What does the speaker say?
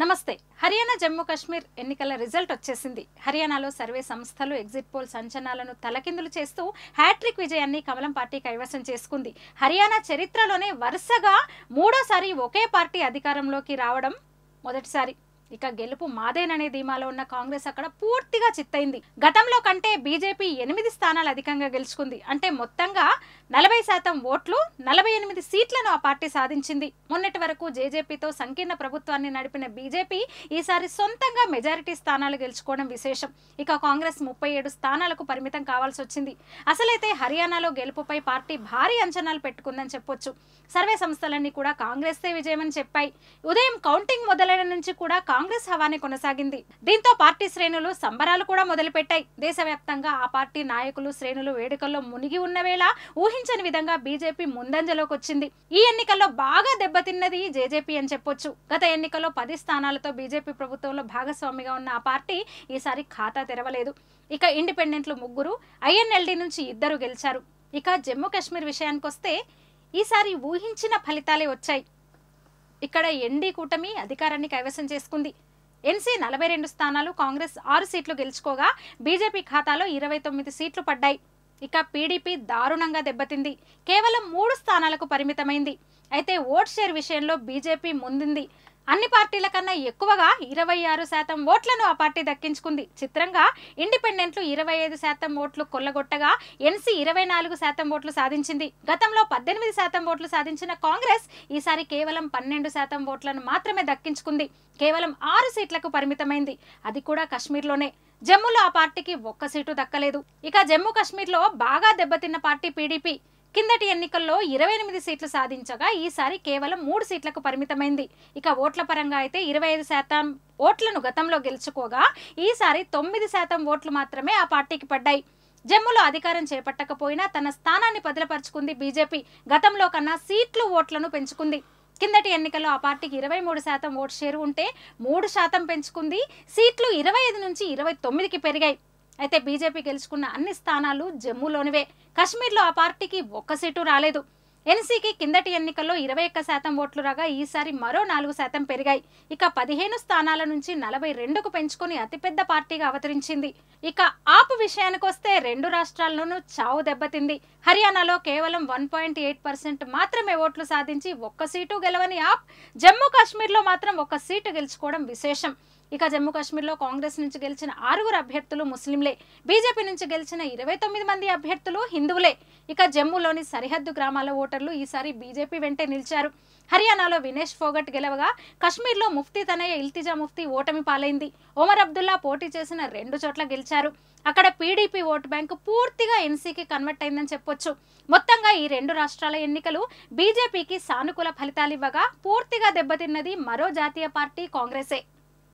నమస్తే. హర్యానా జమ్మూ కాశ్మీర్ ఎన్నికల రిజల్ట్ వచ్చేసింది. హర్యానాలో సర్వే సంస్థలు ఎగ్జిట్ పోల్స్ అంచనాలను తలకిందులు చేస్తూ హ్యాట్రిక్ విజయాన్ని కమలం పార్టీ కైవసం చేసుకుంది. హర్యానా చరిత్రలోనే వరుసగా మూడోసారి ఒకే పార్టీ అధికారంలోకి రావడం మొదటిసారి. ఇక గెలుపు మాదేననే ధీమాలో ఉన్న కాంగ్రెస్ అక్కడ పూర్తిగా చిత్తైంది. గతంలో కంటే బీజేపీ 8 స్థానాలు అధికంగా గెలుచుకుంది. అంటే మొత్తంగా 40% ఓట్లు, 48 సీట్లను ఆ పార్టీ సాధించింది. మొన్నటి వరకు జేజేపీతో సంకీర్ణ ప్రభుత్వాన్ని నడిపిన బీజేపీ ఈసారి సొంతంగా మెజారిటీ స్థానాలు గెలుచుకోవడం విశేషం. ఇక కాంగ్రెస్ 37 స్థానాలకు పరిమితం కావాల్సి వచ్చింది. అసలైతే హర్యానాలో గెలుపుపై పార్టీ భారీ అంచనాలు పెట్టుకుందని చెప్పొచ్చు. సర్వే సంస్థలన్నీ కూడా కాంగ్రెస్దే విజయమని చెప్పాయి. ఉదయం కౌంటింగ్ మొదలైన నుంచి కూడా కాంగ్రెస్ హవానే కొనసాగింది. దీంతో పార్టీ శ్రేణులు సంబరాలు కూడా మొదలుపెట్టాయి. దేశవ్యాప్తంగా ఆ పార్టీ నాయకులు శ్రేణులు వేడుకల్లో మునిగి ఉన్న వేళ ఊహించని విధంగా బీజేపీ ముందంజలోకి వచ్చింది. ఈ ఎన్నికల్లో బాగా దెబ్బతిన్నది జేజేపీ అని చెప్పొచ్చు. గత ఎన్నికల్లో 10 స్థానాలతో బీజేపీ ప్రభుత్వంలో భాగస్వామిగా ఉన్న ఆ పార్టీ ఈసారి ఖాతా తెరవలేదు. ఇక ఇండిపెండెంట్లు 3, ఐఎన్ఎల్డీ నుంచి 2 గెలిచారు. ఇక జమ్మూ కాశ్మీర్ విషయానికొస్తే ఈసారి ఊహించిన ఫలితాలే వచ్చాయి. ఇక్కడ ఎన్డీ కూటమి అధికారాన్ని కైవసం చేసుకుంది. ఎన్సీ 42 స్థానాలు, కాంగ్రెస్ 6 సీట్లు గెలుచుకోగా బీజేపీ ఖాతాలో 29 సీట్లు పడ్డాయి. ఇక పీడీపీ దారుణంగా దెబ్బతింది. కేవలం 3 స్థానాలకు పరిమితమైంది. అయితే ఓట్ షేర్ విషయంలో బీజేపీ ముందుంది. అన్ని పార్టీల కన్నా ఎక్కువగా 26% ఓట్లను ఆ పార్టీ దక్కించుకుంది. చిత్రంగా ఇండిపెండెంట్లు 25% ఓట్లు కొల్లగొట్టగా ఎన్సీ 24% ఓట్లు సాధించింది. గతంలో 18% ఓట్లు సాధించిన కాంగ్రెస్ ఈసారి కేవలం 12% ఓట్లను మాత్రమే దక్కించుకుంది. కేవలం 6 సీట్లకు పరిమితమైంది. అది కూడా కశ్మీర్లోనే. జమ్మూలో ఆ పార్టీకి 1 సీటు దక్కలేదు. ఇక జమ్మూ కాశ్మీర్లో బాగా దెబ్బతిన్న పార్టీ పీడీపీ కిందటి ఎన్నికల్లో 28 సీట్లు సాధించగా ఈసారి కేవలం 3 సీట్లకు పరిమితమైంది. ఇక ఓట్ల పరంగా అయితే 25% ఓట్లను గతంలో గెలుచుకోగా ఈసారి 9% ఓట్లు మాత్రమే ఆ పార్టీకి పడ్డాయి. జమ్మూలో అధికారం చేపట్టకపోయినా తన స్థానాన్ని భద్రపరుచుకుంది బీజేపీ. గతంలో కన్నా సీట్లు ఓట్లను పెంచుకుంది. కిందటి ఎన్నికల్లో ఆ పార్టీకి 23% ఓట్ షేరు ఉంటే 3% పెంచుకుంది. సీట్లు 25 నుంచి 29కి పెరిగాయి. అయితే బీజేపీ గెలుచుకున్న అన్ని స్థానాలు జమ్మూలోనివే. కశ్మీర్లో ఆ పార్టీకి 1 సీటు రాలేదు. ఎన్సీకి కిందటి ఎన్నికల్లో 21% ఓట్లు రాగా ఈసారి మరో 4% పెరిగాయి. ఇక 15 స్థానాల నుంచి 42కు పెంచుకుని అతిపెద్ద పార్టీగా అవతరించింది. ఇక ఆప్ విషయానికొస్తే 2 రాష్ట్రాల్లోనూ చావు దెబ్బతింది. హర్యానాలో కేవలం 1.8% మాత్రమే ఓట్లు సాధించి 1 సీటు గెలవని ఆప్ జమ్మూ కాశ్మీర్లో మాత్రం 1 సీటు గెలుచుకోవడం విశేషం. ఇక జమ్మూ కాశ్మీర్లో కాంగ్రెస్ నుంచి గెలిచిన 6 అభ్యర్థులు ముస్లింలే. బీజేపీ నుంచి గెలిచిన 29 మంది అభ్యర్థులు హిందువులే. ఇక జమ్మూలోని సరిహద్దు గ్రామాల ఓటర్లు ఈసారి బీజేపీ వెంటే నిలిచారు. హర్యానాలో వినేష్ ఫోగట్ గెలవగా కశ్మీర్లో ముఫ్తీ తనయ్య ఇల్తిజా ముఫ్తీ ఓటమి పాలైంది. ఒమర్ అబ్దుల్లా పోటీ చేసిన 2 చోట్ల గెలిచారు. అక్కడ పీడీపీ ఓటు బ్యాంకు పూర్తిగా ఎన్సీకి కన్వర్ట్ అయిందని చెప్పొచ్చు. మొత్తంగా ఈ 2 రాష్ట్రాల ఎన్నికలు బీజేపీకి సానుకూల ఫలితాలివ్వగా పూర్తిగా దెబ్బతిన్నది మరో జాతీయ పార్టీ కాంగ్రెసే.